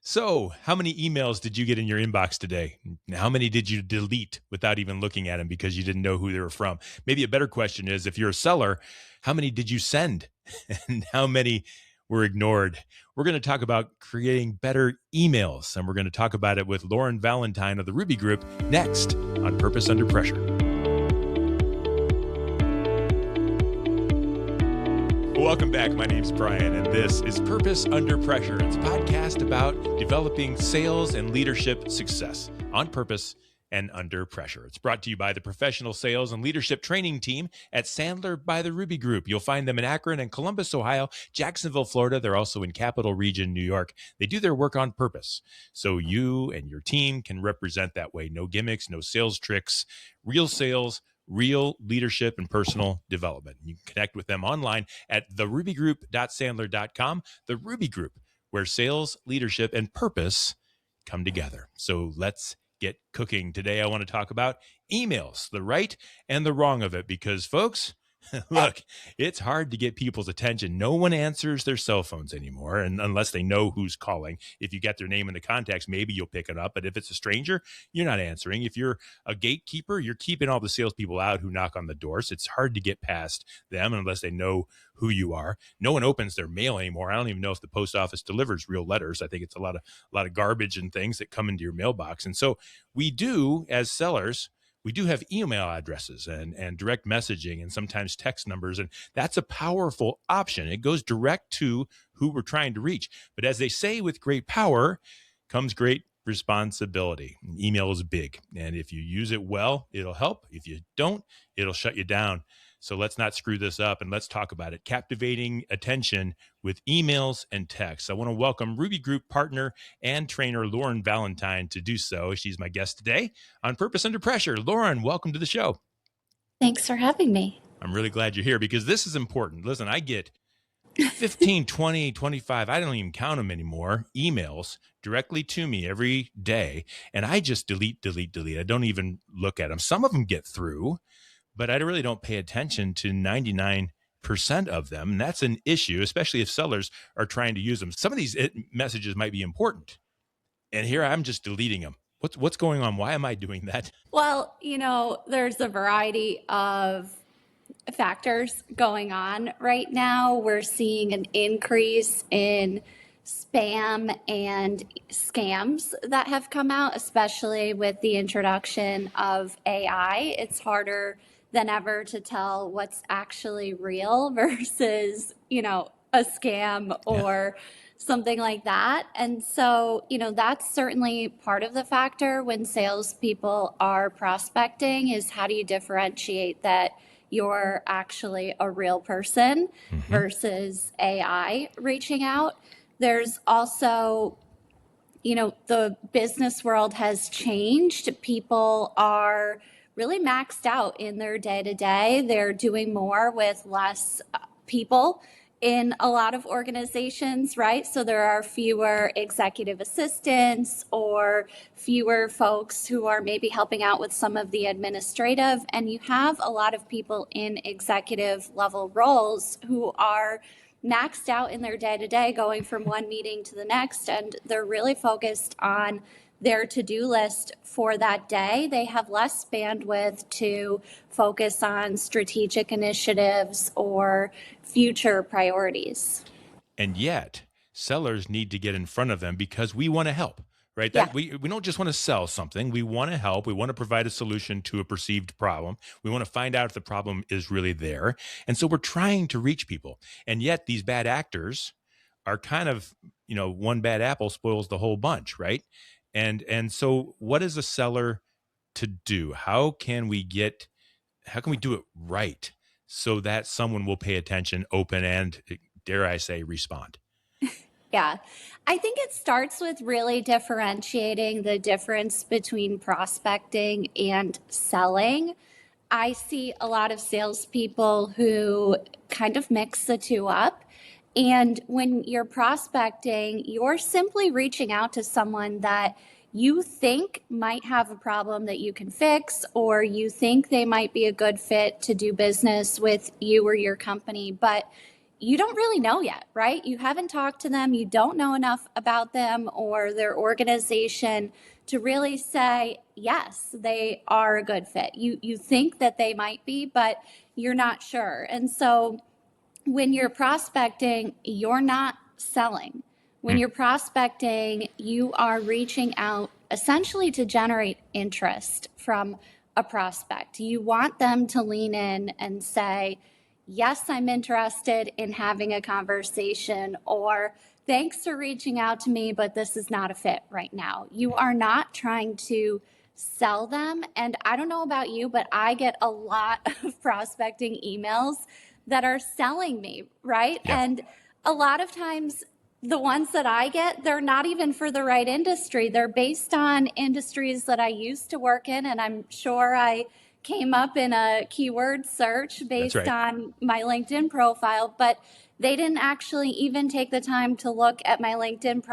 So, how many emails did you get in your inbox today? How many did you delete without even looking at them because you didn't know who they were from? Maybe a better question is, if you're a seller, how many did you send and how many were ignored? We're going to talk about creating better emails, and we're going to talk about it with Lauren Valentine of the Ruby Group next on Purpose Under Pressure. Welcome back. My name's Brian, and this is Purpose Under Pressure. It's a podcast about developing sales and leadership success on purpose and under pressure. It's brought to you by the professional sales and leadership training team at Sandler by the Ruby Group. You'll find them in Akron and Columbus, Ohio, Jacksonville, Florida. They're also in Capital Region, New York. They do their work on purpose, so you and your team can represent that way. No gimmicks, no sales tricks, real sales, real leadership and personal development. You can connect with them online at therubygroup.sandler.com. The Ruby Group, where sales, leadership, and purpose come together. So let's get cooking. Today, I want to talk about emails, the right and the wrong of it, because folks, look, it's hard to get people's attention. No one answers their cell phones anymore, and unless they know who's calling. If you get their name in the contacts, maybe you'll pick it up. But if it's a stranger, you're not answering. If you're a gatekeeper, you're keeping all the salespeople out who knock on the doors. It's hard to get past them unless they know who you are. No one opens their mail anymore. I don't even know if the post office delivers real letters. I think it's a lot of garbage and things that come into your mailbox. And so we do, as sellers, we do have email addresses and direct messaging and sometimes text numbers, and that's a powerful option. It goes direct to who we're trying to reach. But as they say, with great power comes great responsibility. Email is big, and if you use it well, it'll help. If you don't, it'll shut you down. So let's not screw this up, and let's talk about it. Captivating attention with emails and texts. I want to welcome Ruby Group partner and trainer Lauren Valentine to do so. She's my guest today on Purpose Under Pressure. Lauren, welcome to the show. Thanks for having me. I'm really glad you're here because this is important. Listen, I get 15, 20, 25, I don't even count them anymore, emails directly to me every day, and I just delete. I don't even look at them. Some of them get through, but I really don't pay attention to 99% of them. And that's an issue, especially if sellers are trying to use them. Some of these messages might be important, and here I'm just deleting them. What's going on? Why am I doing that? Well, there's a variety of factors going on right now. We're seeing an increase in spam and scams that have come out, especially with the introduction of AI. It's harder than ever to tell what's actually real versus, a scam or something like that. And so, that's certainly part of the factor when salespeople are prospecting is how do you differentiate that you're actually a real person versus AI reaching out. There's also, the business world has changed. People are really maxed out in their day-to-day. They're doing more with less people in a lot of organizations, right? So there are fewer executive assistants or fewer folks who are maybe helping out with some of the administrative. And you have a lot of people in executive level roles who are maxed out in their day-to-day, going from one meeting to the next. And they're really focused on their to-do list for that day. They have less bandwidth to focus on strategic initiatives or future priorities. And yet, sellers need to get in front of them because we want to help, right? We don't just want to sell something. We want to help. We want to provide a solution to a perceived problem. We want to find out if the problem is really there. And so we're trying to reach people. And yet these bad actors are kind of, one bad apple spoils the whole bunch, right? And so what is a seller to do? How can we do it right so that someone will pay attention, open, and dare I say, respond? Yeah, I think it starts with really differentiating the difference between prospecting and selling. I see a lot of salespeople who kind of mix the two up. And when you're prospecting, you're simply reaching out to someone that you think might have a problem that you can fix, or you think they might be a good fit to do business with you or your company. But you don't really know yet, right? You haven't talked to them. You don't know enough about them or their organization to really say, yes, they are a good fit. You think that they might be, but you're not sure. And so when you're prospecting, you're not selling. When you're prospecting, you are reaching out essentially to generate interest from a prospect. You want them to lean in and say, yes, I'm interested in having a conversation, or thanks for reaching out to me, but this is not a fit right now. You are not trying to sell them. And I don't know about you, but I get a lot of prospecting emails that are selling me, right? Yeah. And a lot of times the ones that I get, they're not even for the right industry. They're based on industries that I used to work in, and I'm sure I came up in a keyword search based on my LinkedIn profile, but they didn't actually even take the time to look at my LinkedIn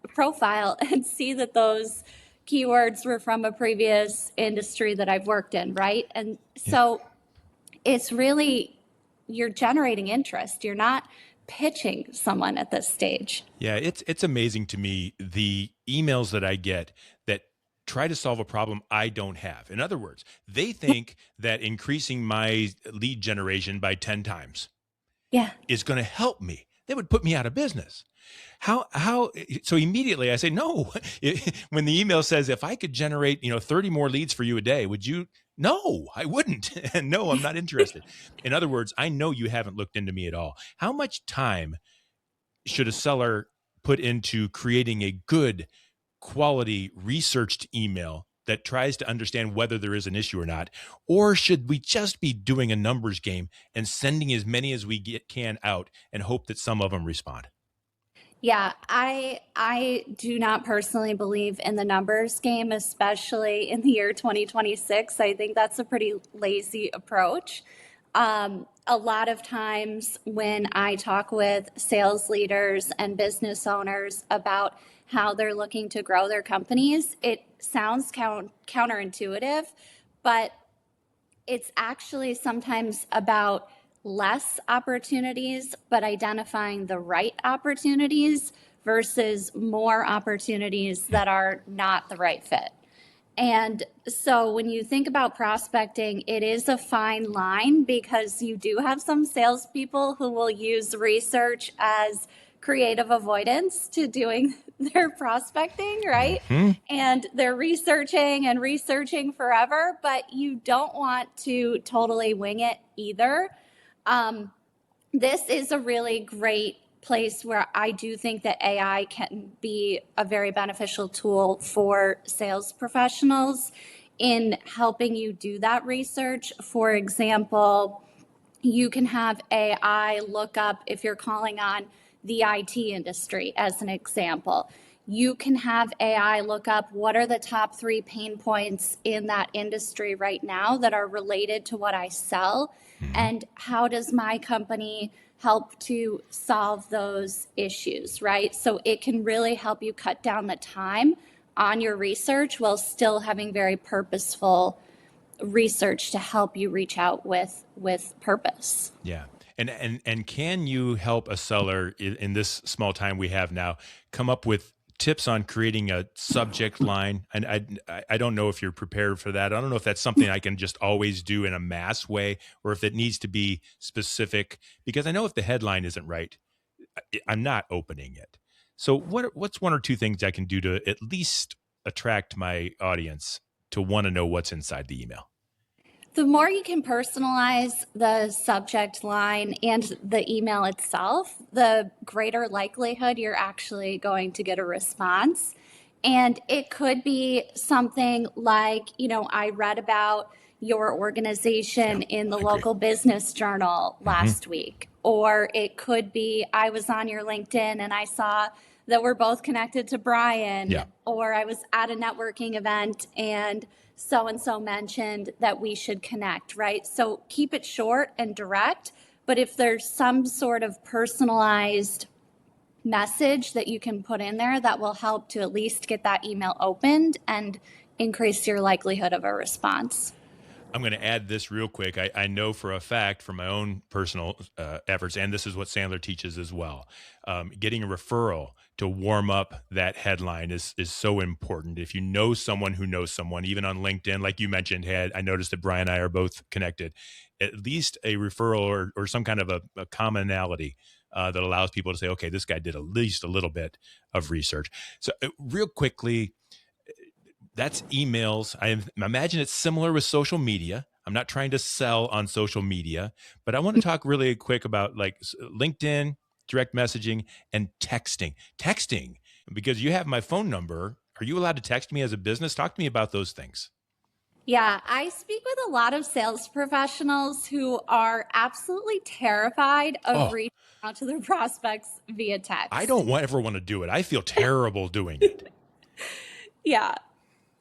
profile and see that those keywords were from a previous industry that I've worked in, right? And so it's really, you're generating interest. You're not pitching someone at this stage. Yeah, it's amazing to me the emails that I get that try to solve a problem I don't have. In other words, they think that increasing my lead generation by 10 times is going to help me. They would put me out of business. How so immediately I say no. When the email says if I could generate, 30 more leads for you a day, would you? No, I wouldn't. And no, I'm not interested. In other words, I know you haven't looked into me at all. How much time should a seller put into creating a good quality researched email that tries to understand whether there is an issue or not? Or should we just be doing a numbers game and sending as many as we can out and hope that some of them respond? Yeah, I do not personally believe in the numbers game, especially in the year 2026. I think that's a pretty lazy approach. A lot of times when I talk with sales leaders and business owners about how they're looking to grow their companies, it sounds counterintuitive, but it's actually sometimes about less opportunities, but identifying the right opportunities versus more opportunities that are not the right fit. And so when you think about prospecting, it is a fine line because you do have some salespeople who will use research as creative avoidance to doing their prospecting, right? And they're researching and researching forever, but you don't want to totally wing it either. This is a really great place where I do think that AI can be a very beneficial tool for sales professionals in helping you do that research. For example, you can have AI look up if you're calling on the IT industry, as an example. You can have AI look up what are the top 3 pain points in that industry right now that are related to what I sell, and how does my company help to solve those issues, right? So it can really help you cut down the time on your research while still having very purposeful research to help you reach out with purpose. Yeah. And can you help a seller in this small time we have now come up with tips on creating a subject line? And I don't know if you're prepared for that. I don't know if that's something I can just always do in a mass way, or if it needs to be specific, because I know if the headline isn't right, I'm not opening it. So what's one or two things I can do to at least attract my audience to want to know what's inside the email? The more you can personalize the subject line and the email itself, the greater likelihood you're actually going to get a response. And it could be something like, I read about your organization in the local business journal last week. Or it could be, I was on your LinkedIn and I saw that we're both connected to Brian. Yeah. Or I was at a networking event and so-and-so mentioned that we should connect, right? So keep it short and direct, but if there's some sort of personalized message that you can put in there, that will help to at least get that email opened and increase your likelihood of a response. I'm going to add this real quick. I know for a fact from my own personal efforts, and this is what Sandler teaches as well, getting a referral to warm up that headline is so important. If you know someone who knows someone, even on LinkedIn, like you mentioned, I noticed that Brian and I are both connected, at least a referral or some kind of a commonality that allows people to say, okay, this guy did at least a little bit of research. So real quickly, that's emails. I imagine it's similar with social media. I'm not trying to sell on social media, but I want to talk really quick about like LinkedIn, direct messaging, and texting. Texting, because you have my phone number. Are you allowed to text me as a business? Talk to me about those things. Yeah, I speak with a lot of sales professionals who are absolutely terrified of reaching out to their prospects via text. I don't ever want to do it. I feel terrible doing it. Yeah.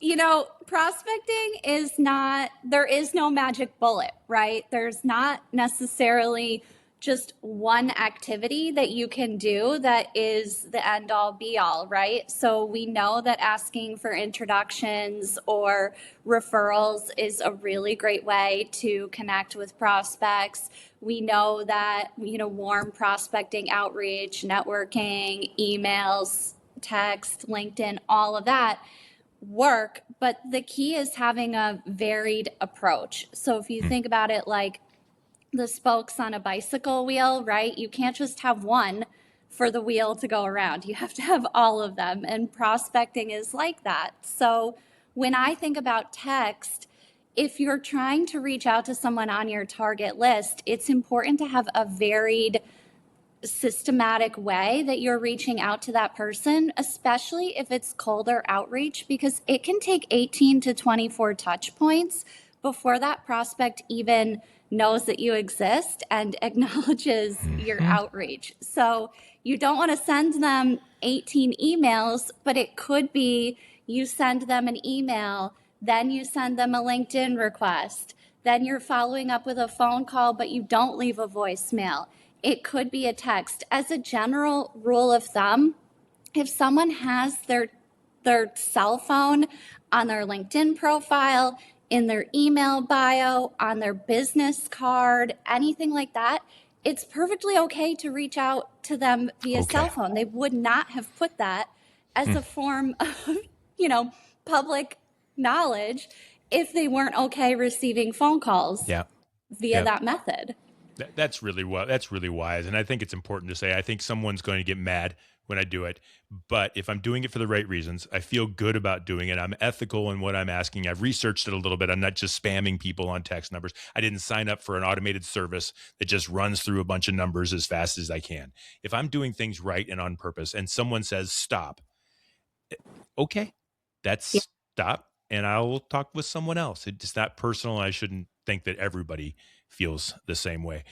You know, prospecting is not, there is no magic bullet, right? There's not necessarily just one activity that you can do that is the end all be all, right? So we know that asking for introductions or referrals is a really great way to connect with prospects. We know that, warm prospecting outreach, networking, emails, text, LinkedIn, all of that work, but the key is having a varied approach. So if you think about it like the spokes on a bicycle wheel, right? You can't just have one for the wheel to go around. You have to have all of them, and prospecting is like that. So when I think about text, if you're trying to reach out to someone on your target list, it's important to have a varied systematic way that you're reaching out to that person, especially if it's colder outreach, because it can take 18 to 24 touch points before that prospect even knows that you exist and acknowledges your outreach. So you don't want to send them 18 emails, but it could be you send them an email, then you send them a LinkedIn request, then you're following up with a phone call, but you don't leave a voicemail. It could be a text. As a general rule of thumb, if someone has their cell phone on their LinkedIn profile, in their email bio, on their business card, anything like that, it's perfectly okay to reach out to them via cell phone. They would not have put that as a form of, public knowledge if they weren't okay receiving phone calls via that method. That's really wise. And I think it's important to say, I think someone's going to get mad when I do it, but if I'm doing it for the right reasons, I feel good about doing it. I'm ethical in what I'm asking. I've researched it a little bit. I'm not just spamming people on text numbers. I didn't sign up for an automated service that just runs through a bunch of numbers as fast as I can. If I'm doing things right and on purpose and someone says, stop, okay, that's stop. And I'll talk with someone else. It's not personal. I shouldn't think that everybody feels the same way.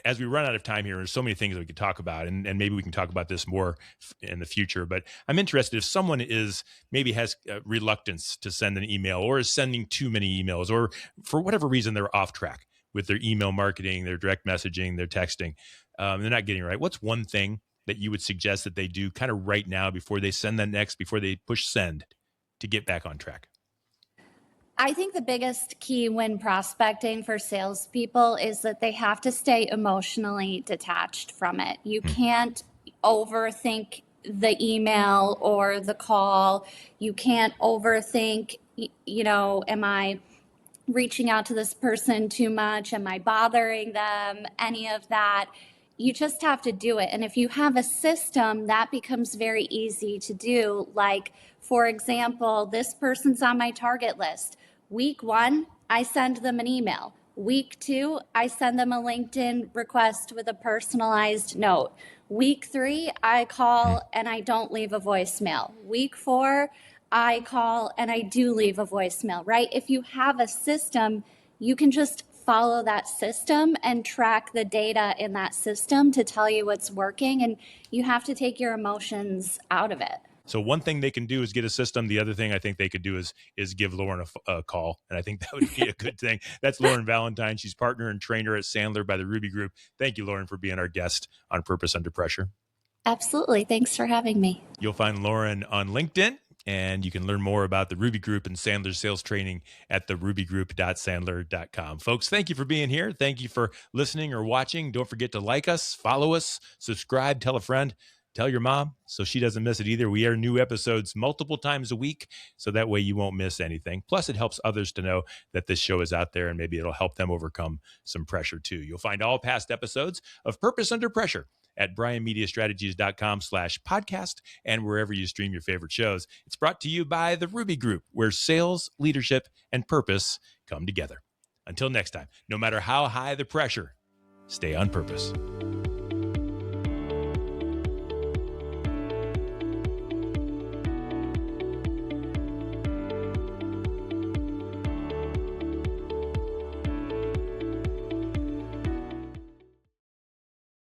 As we run out of time here, there's so many things that we could talk about, and maybe we can talk about this more in the future. But I'm interested if someone has reluctance to send an email, or is sending too many emails, or for whatever reason they're off track with their email marketing, their direct messaging, their texting, they're not getting it right. What's one thing that you would suggest that they do kind of right now before they send that next, before they push send, to get back on track? I think the biggest key when prospecting for salespeople is that they have to stay emotionally detached from it. You can't overthink the email or the call. You can't overthink, am I reaching out to this person too much? Am I bothering them? Any of that. You just have to do it. And if you have a system, that becomes very easy to do. Like, for example, this person's on my target list. Week 1, I send them an email. Week 2, I send them a LinkedIn request with a personalized note. Week 3, I call and I don't leave a voicemail. Week 4, I call and I do leave a voicemail, right? If you have a system, you can just follow that system and track the data in that system to tell you what's working, and you have to take your emotions out of it. So one thing they can do is get a system. The other thing I think they could do is give Lauren a call. And I think that would be a good thing. That's Lauren Valentine. She's partner and trainer at Sandler by the Ruby Group. Thank you, Lauren, for being our guest on Purpose Under Pressure. Absolutely. Thanks for having me. You'll find Lauren on LinkedIn And you can learn more about the Ruby Group and Sandler's sales training at therubygroup.sandler.com. Folks, thank you for being here. Thank you for listening or watching. Don't forget to like us, follow us, subscribe, tell a friend, tell your mom so she doesn't miss it either. We air new episodes multiple times a week, so that way you won't miss anything. Plus, it helps others to know that this show is out there, and maybe it'll help them overcome some pressure too. You'll find all past episodes of Purpose Under Pressure at brianmediastrategies.com/podcast and wherever you stream your favorite shows. It's brought to you by the Ruby Group, where sales, leadership, and purpose come together. Until next time, no matter how high the pressure, stay on purpose.